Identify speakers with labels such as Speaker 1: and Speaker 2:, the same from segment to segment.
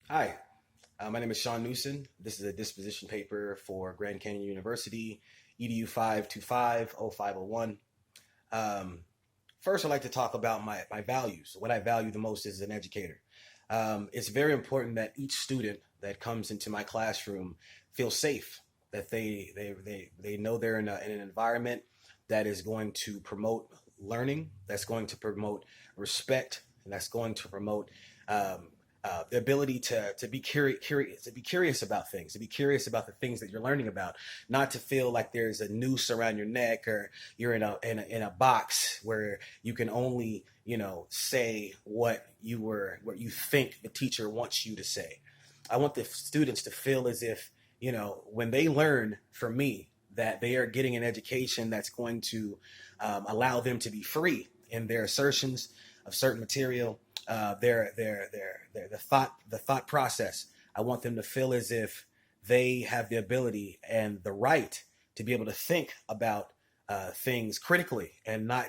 Speaker 1: Hi, my name is Shaun Newson. This is a disposition paper for Grand Canyon University, EDU 5250501. Um, First, I'd like to talk about my values, what I value the most as an educator. It's very important that each student that comes into my classroom feels safe, that they know they're in an environment that is going to promote learning, that's going to promote respect, and that's going to promote um, the ability to be curious about things, to be curious about the things that you're learning about, not to feel like there's a noose around your neck or you're in a box where you can only say what you think the teacher wants you to say. I want the students to feel as if when they learn from me that they are getting an education that's going to allow them to be free in their assertions of certain material, the thought process. I want them to feel as if they have the ability and the right to be able to think about things critically and uh,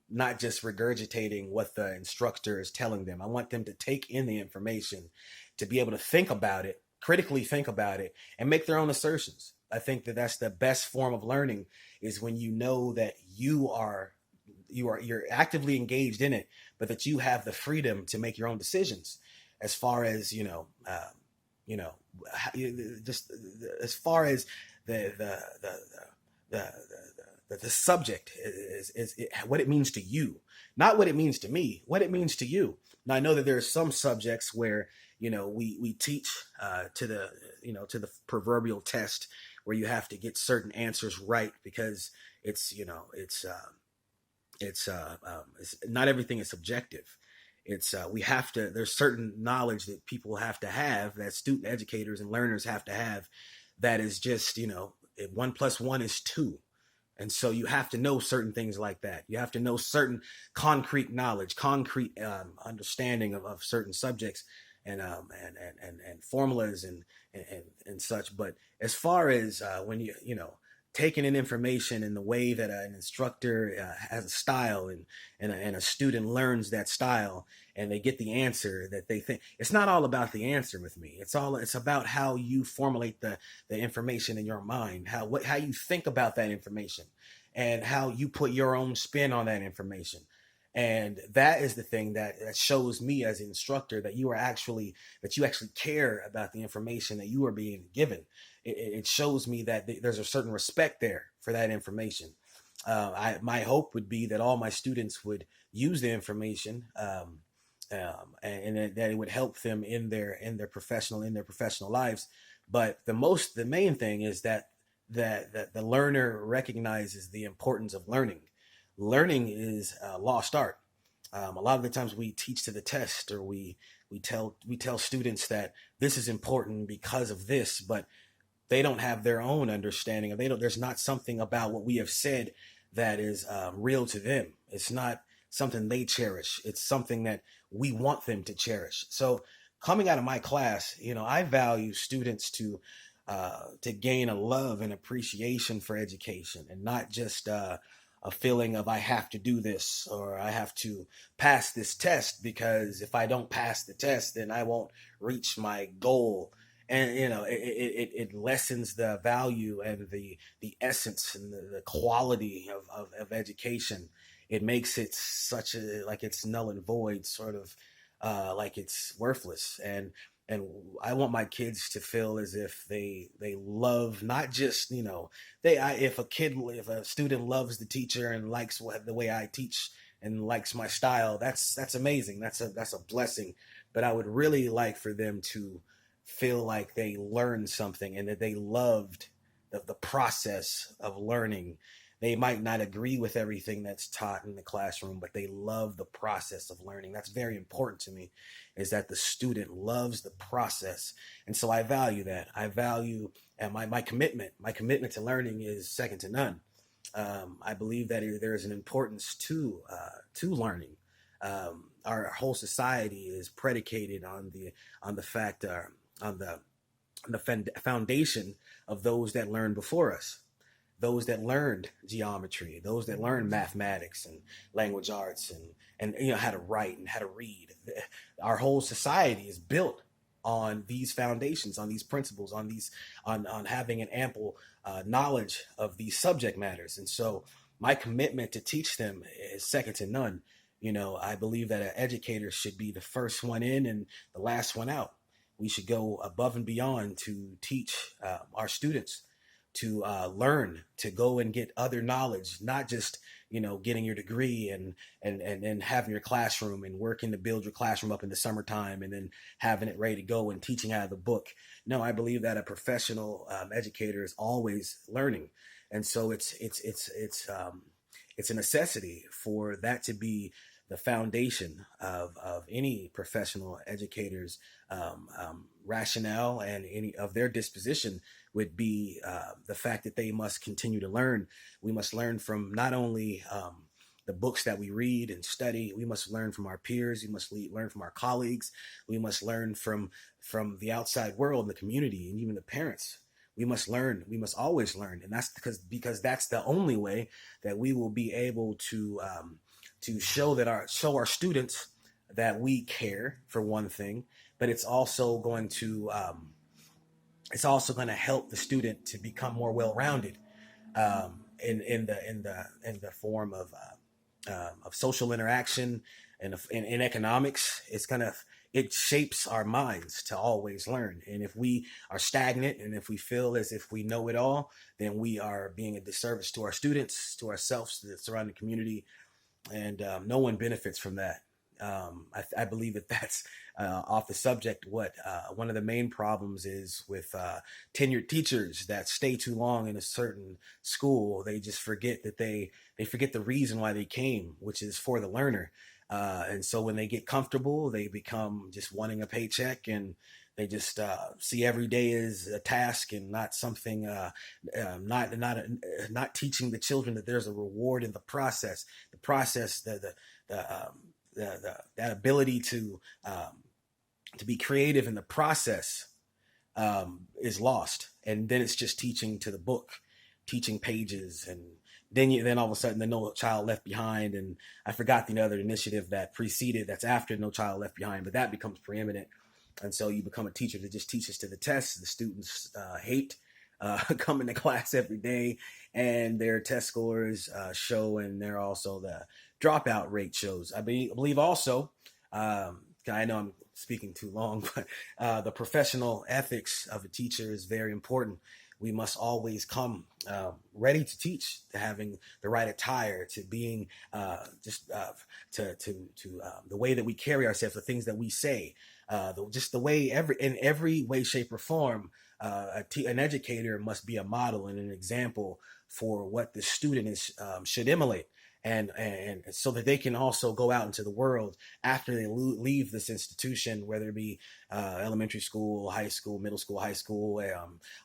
Speaker 1: not just regurgitating what the instructor is telling them. I want them to take in the information, to be able to think about it, critically think about it, and make their own assertions. I think that that's the best form of learning is when you know that you're actively engaged in it, but that you have the freedom to make your own decisions as far as you know, just as far as the the the the, the subject is what it means to you, not what it means to me, what it means to you. Now I know that there are some subjects where we teach to the proverbial test where you have to get certain answers right because it's you know it's not everything is subjective. It's we have to. There's certain knowledge that people have to have, that student educators and learners have to have. That is just one plus one is two, and so you have to know certain things like that. You have to know certain concrete knowledge, concrete understanding of certain subjects, and formulas and such. But as far as when taking in information in the way that an instructor has a style and a student learns that style and they get the answer that they think. It's not all about the answer with me. It's about how you formulate the information in your mind, how you think about that information and how you put your own spin on that information. And that is the thing that shows me as an instructor that that you actually care about the information that you are being given. It shows me that there's a certain respect there for that information. My hope would be that all my students would use the information, and that it would help them in their professional lives. But the main thing is that the learner recognizes the importance of learning. Learning is a lost art. A lot of the times we teach to the test, or we tell students that this is important because of this, but they don't have their own understanding. There's not something about what we have said that is real to them. It's not something they cherish. It's something that we want them to cherish. So coming out of my class, I value students to gain a love and appreciation for education, and not just a feeling of I have to do this or I have to pass this test, because if I don't pass the test, then I won't reach my goal. And it lessens the value and the essence and the quality of education. It makes it such a, like, it's null and void, sort of like it's worthless. And I want my kids to feel as if they love, not just if a student loves the teacher and likes the way I teach and likes my style, that's amazing. That's a blessing. But I would really like for them to feel like they learned something and that they loved the process of learning. They might not agree with everything that's taught in the classroom, but they love the process of learning. That's very important to me, is that the student loves the process. And so I value that. I value, and my commitment to learning is second to none. I believe that there is an importance to learning. Our whole society is predicated on the fact on the foundation of those that learned before us. those that learned geometry, those that learned mathematics and language arts, and how to write and how to read. Our whole society is built on these foundations, on these principles, on having an ample knowledge of these subject matters. And so my commitment to teach them is second to none. I believe that an educator should be the first one in and the last one out. We should go above and beyond to teach our students to learn, to go and get other knowledge, not just getting your degree and having your classroom and working to build your classroom up in the summertime and then having it ready to go and teaching out of the book. No, I believe that a professional educator is always learning, and so it's a necessity for that to be the foundation of any professional educator's rationale, and any of their disposition would be the fact that they must continue to learn. We must learn from not only the books that we read and study. We must learn from our peers. We must learn from our colleagues. We must learn from the outside world, the community, and even the parents. We must learn. We must always learn, and that's because that's the only way that we will be able to show our students that we care, for one thing, but it's also going to help the student to become more well-rounded in the form of social interaction and in economics. It shapes our minds to always learn. And if we are stagnant and if we feel as if we know it all, then we are being a disservice to our students, to ourselves, to the surrounding community, and no one benefits from that. I believe that's off the subject. What one of the main problems is with tenured teachers that stay too long in a certain school. They just forget that they forget the reason why they came, which is for the learner. And so when they get comfortable, they become just wanting a paycheck, and they just see every day as a task and not something, not teaching the children that there's a reward in the process. The process, that ability to be creative in the process is lost, and then it's just teaching to the book, teaching pages, and then all of a sudden the No Child Left Behind, and I forgot the other initiative that's after No Child Left Behind, but that becomes preeminent. And so you become a teacher that just teaches to the test. The students hate coming to class every day, and their test scores show, and they're also the dropout rate shows. I believe also, I know I'm speaking too long, but the professional ethics of a teacher is very important. We must always come ready to teach, to having the right attire, to being to the way that we carry ourselves, the things that we say, just the way in every way, shape, or form. An educator must be a model and an example for what the student should emulate. And so that they can also go out into the world after they leave this institution, whether it be elementary school, high school, middle school, high school,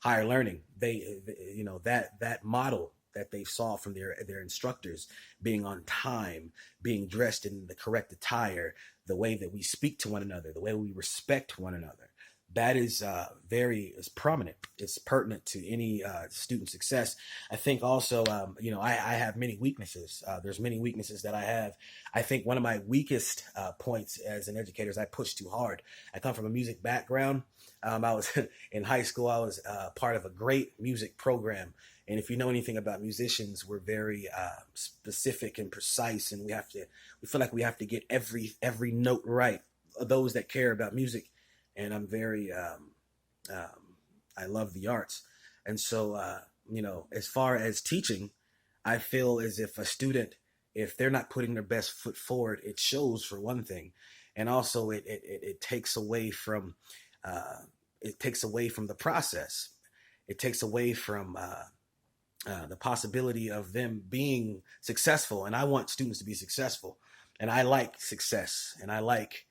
Speaker 1: higher learning. That model that they saw from their instructors, being on time, being dressed in the correct attire, the way that we speak to one another, the way we respect one another. That is is prominent. It's pertinent to any student success. I think also, I have many weaknesses. There's many weaknesses that I have. I think one of my weakest points as an educator is I push too hard. I come from a music background. I was in high school. I was part of a great music program. And if you know anything about musicians, we're very specific and precise, and we feel like we have to get every note right. Those that care about music. And I'm very, I love the arts. And so, as far as teaching, I feel as if a student, if they're not putting their best foot forward, it shows, for one thing. And also it takes away from, the process. It takes away from the possibility of them being successful. And I want students to be successful. And I like success. And I like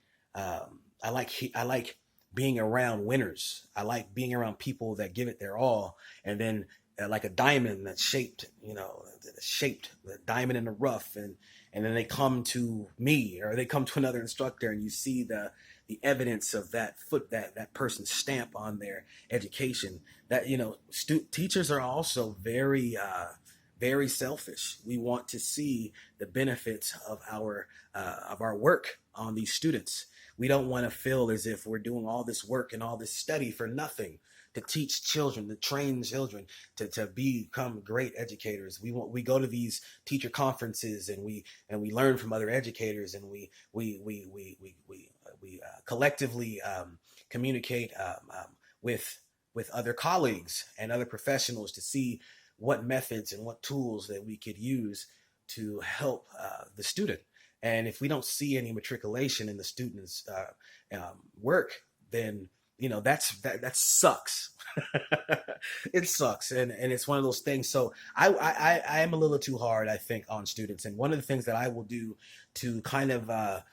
Speaker 1: being around winners. I like being around people that give it their all, and then like a diamond that's shaped, the diamond in the rough, and then they come to me or they come to another instructor, and you see the the evidence of that person's stamp on their education. That, teachers are also very selfish. We want to see the benefits of our work on these students. We don't want to feel as if we're doing all this work and all this study for nothing, to teach children, to train children to become great educators. We go to these teacher conferences, and we learn from other educators, and we collectively communicate with other colleagues and other professionals to see what methods and what tools that we could use to help the student. And if we don't see any matriculation in the students' work, then that sucks. It sucks, and it's one of those things. So I am a little too hard, I think, on students. And one of the things that I will do to kind of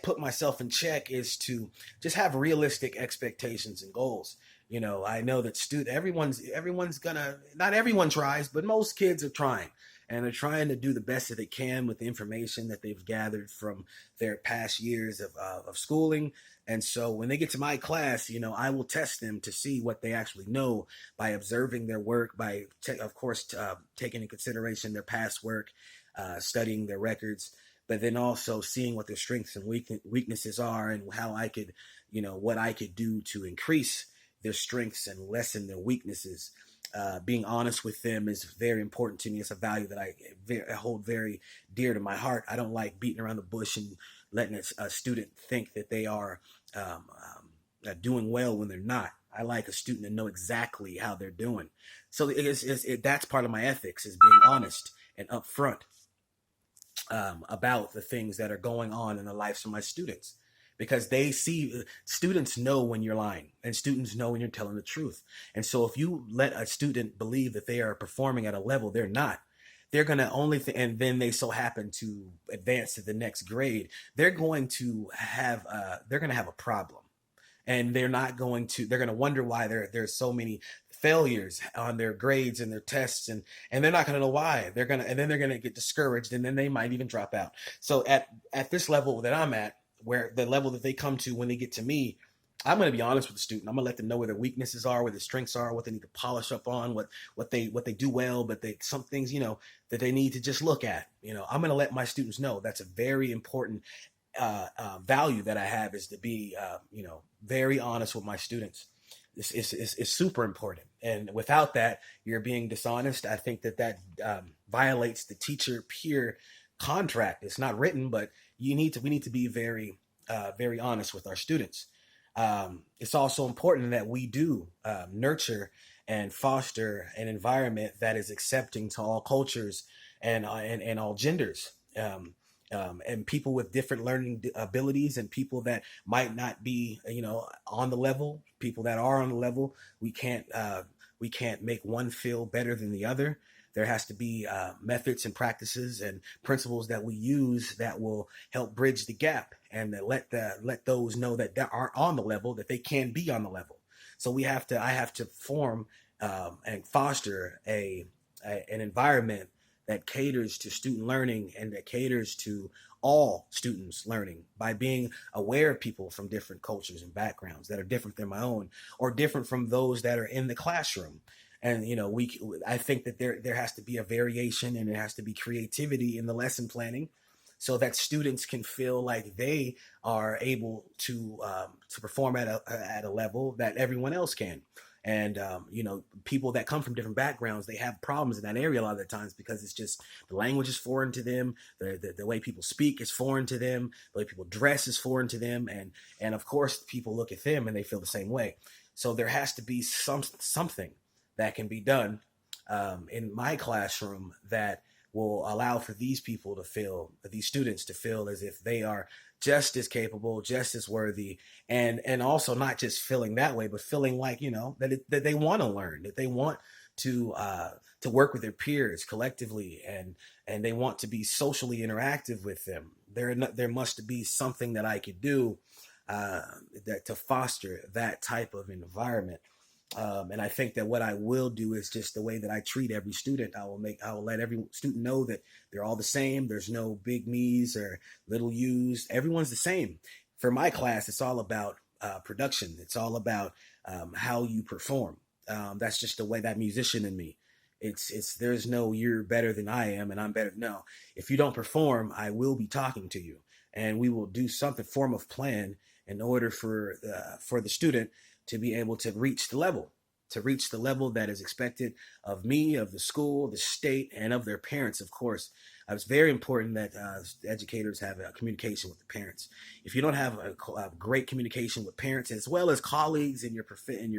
Speaker 1: put myself in check is to just have realistic expectations and goals. I know that everyone's gonna, not everyone tries, but most kids are trying. And they're trying to do the best that they can with the information that they've gathered from their past years of schooling. And so when they get to my class, I will test them to see what they actually know by observing their work, by, of course, taking into consideration their past work, studying their records, but then also seeing what their strengths and weaknesses are, and how I could, what I could do to increase their strengths and lessen their weaknesses. Being honest with them is very important to me. It's a value that I hold very dear to my heart. I don't like beating around the bush and letting a student think that they are doing well when they're not. I like a student to know exactly how they're doing. So that's part of my ethics, is being honest and upfront about the things that are going on in the lives of my students. Because students know when you're lying, and students know when you're telling the truth. And so if you let a student believe that they are performing at a level they're not, they're going to and then they so happen to advance to the next grade, they're going to have a problem. And they're going to wonder why there's so many failures on their grades and their tests, and they're not going to know why. They're going to get discouraged, and then they might even drop out. So at this level that I'm at, where the level that they come to when they get to me, I'm going to be honest with the student. I'm going to let them know where their weaknesses are, where their strengths are, what they need to polish up on, what they do well, but some things, that they need to just look at. I'm going to let my students know. That's a very important value that I have, is to be, very honest with my students. It's super important. And without that, you're being dishonest. I think that violates the teacher-peer contract. It's not written, but we need to be very, very honest with our students. It's also important that we do nurture and foster an environment that is accepting to all cultures and all genders, and people with different learning abilities, and people that might not be, on the level. People that are on the level, we can't make one feel better than the other. There has to be methods and practices and principles that we use that will help bridge the gap, and that let those know that they aren't on the level, that they can be on the level. So I have to form and foster an environment that caters to student learning, and that caters to all students learning, by being aware of people from different cultures and backgrounds that are different than my own, or different from those that are in the classroom. And, I think that there has to be a variation, and there has to be creativity in the lesson planning, so that students can feel like they are able to perform at a level that everyone else can. And, people that come from different backgrounds, they have problems in that area a lot of the times, because it's just, the language is foreign to them. The way people speak is foreign to them. The way people dress is foreign to them. And of course, people look at them and they feel the same way. So there has to be something that can be done in my classroom that will allow for these students to feel as if they are just as capable, just as worthy, and also not just feeling that way, but feeling like, that they want to learn, that they want to work with their peers collectively, and they want to be socially interactive with them. There must be something that I could do that to foster that type of environment. And I think that what I will do is just the way that I treat every student. I will let every student know that they're all the same. There's no big me's or little u's. Everyone's the same. for my class, it's all about production. It's all about how you perform. That's just the way, that musician in me. It's there's no you're better than I am and I'm better. No, if you don't perform, I will be talking to you, and we will do something form of plan in order for the student to be able to reach the level that is expected of me, of the school, the state, and of their parents, of course. It's very important that educators have a communication with the parents. If you don't have a great communication with parents as well as colleagues in your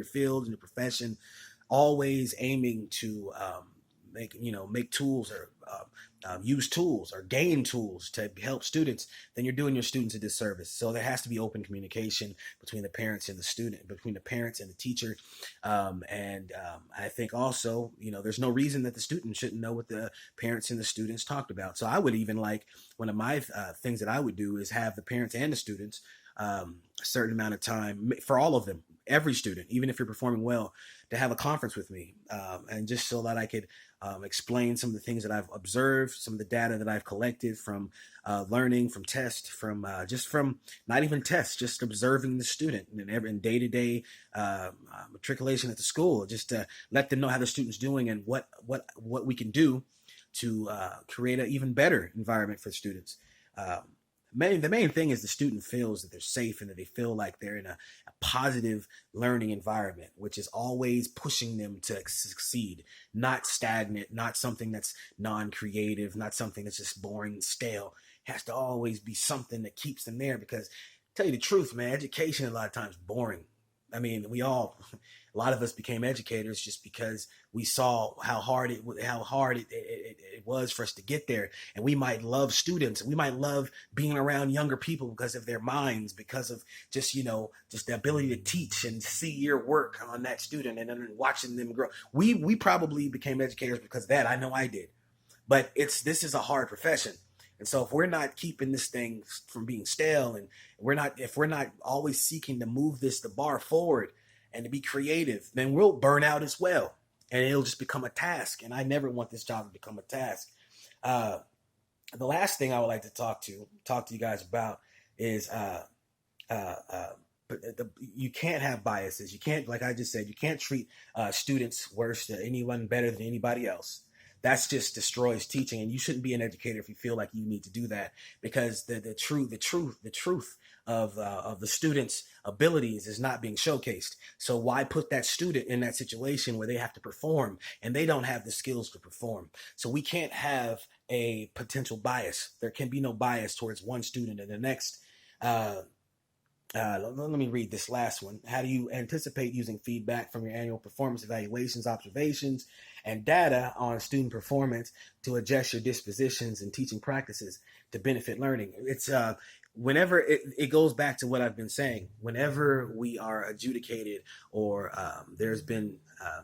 Speaker 1: field, in your profession, always aiming to make tools or use tools or gain tools to help students, then you're doing your students a disservice. So there has to be open communication between the parents and the student, between the parents and the teacher. I think also, there's no reason that the student shouldn't know what the parents and the students talked about. So I would even like, one of my things that I would do is have the parents and the students a certain amount of time for all of them, every student, even if you're performing well, to have a conference with me, and just so that I could explain some of the things that I've observed, some of the data that I've collected from learning, from tests, from not even tests, just observing the student and day-to-day matriculation at the school, just to let them know how the student's doing and what we can do to create an even better environment for students. The main thing is the student feels that they're safe and that they feel like they're in a positive learning environment, which is always pushing them to succeed, not stagnant, not something that's non-creative, not something that's just boring and stale. It has to always be something that keeps them there, because tell you the truth, man, education a lot of times boring. I mean, a lot of us became educators just because we saw how hard it was for us to get there. And we might love students. We might love being around younger people because of their minds, because of just the ability to teach and see your work on that student and then watching them grow. We probably became educators because of that. I know I did. But this is a hard profession. And so if we're not keeping this thing from being stale, and if we're not always seeking to move the bar forward and to be creative, then we'll burn out as well. And it'll just become a task. And I never want this job to become a task. The last thing I would like to talk to you guys about is you can't have biases. You can't, like I just said, you can't treat students worse than anyone, better than anybody else. That's just destroys teaching, and you shouldn't be an educator if you feel like you need to do that, because the truth of the student's abilities is not being showcased. So why put that student in that situation where they have to perform and they don't have the skills to perform? So we can't have a potential bias. There can be no bias towards one student and the next. Let me read this last one. How do you anticipate using feedback from your annual performance evaluations, observations, and data on student performance to adjust your dispositions and teaching practices to benefit learning? It's whenever it goes back to what I've been saying. Whenever we are adjudicated or there's been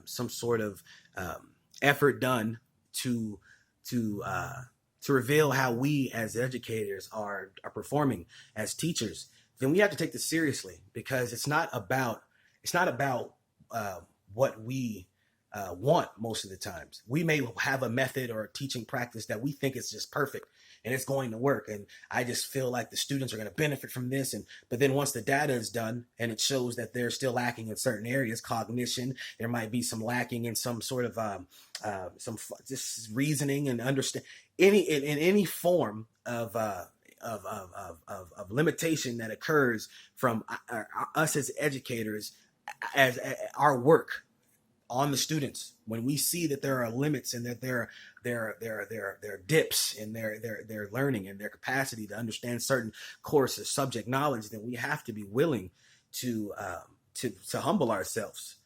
Speaker 1: some sort of effort done to reveal how we as educators are performing as teachers, then we have to take this seriously, because it's not about what we want most of the times. We may have a method or a teaching practice that we think is just perfect and it's going to work, and I just feel like the students are going to benefit from this. But then once the data is done and it shows that they're still lacking in certain areas, cognition, there might be some lacking in some sort of just reasoning and understand in any form of limitation that occurs from us as educators, as our work on the students. When we see that there are limits and that there are dips in their learning and their capacity to understand certain courses, subject knowledge, then we have to be willing to humble ourselves.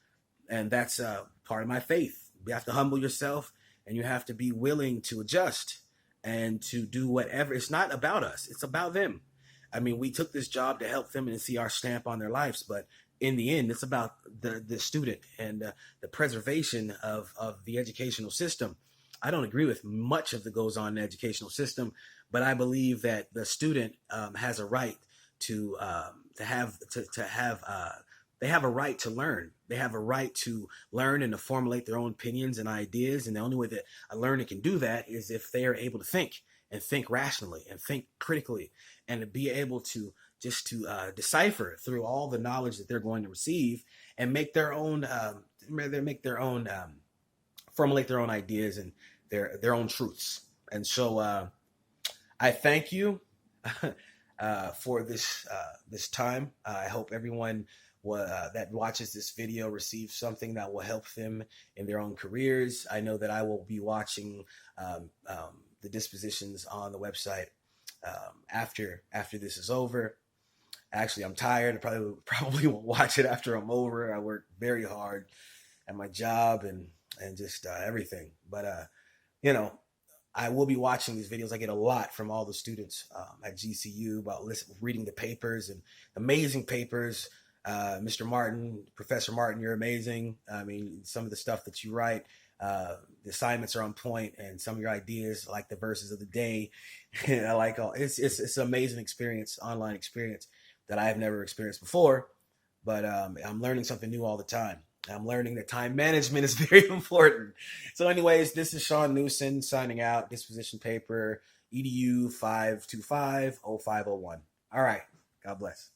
Speaker 1: And that's part of my faith. You have to humble yourself, and you have to be willing to adjust and to do whatever. It's not about us. It's about them. I mean, we took this job to help them and see our stamp on their lives, but in the end, it's about the student and the preservation of the educational system. I don't agree with much of that goes on in the educational system, but I believe that the student has a right to have they have a right to learn. They have a right to learn and to formulate their own opinions and ideas. And the only way that a learner can do that is if they are able to think, and think rationally, and think critically, and to be able to decipher through all the knowledge that they're going to receive and make their own formulate their own ideas and their own truths. And so I thank you for this time. I hope everyone that watches this video receives something that will help them in their own careers. I know that I will be watching the dispositions on the website after this is over. Actually, I'm tired. I probably won't watch it after I'm over. I work very hard at my job and just everything. But I will be watching these videos. I get a lot from all the students at GCU about reading the papers, and amazing papers. Mr. Martin, Professor Martin, you're amazing. I mean, some of the stuff that you write, the assignments are on point, and some of your ideas, like the verses of the day, I like all. It's an amazing experience, online experience that I have never experienced before. But I'm learning something new all the time. I'm learning that time management is very important. So anyways, this is Shaun Newson signing out. Disposition Paper, EDU 525-0501. All right. God bless.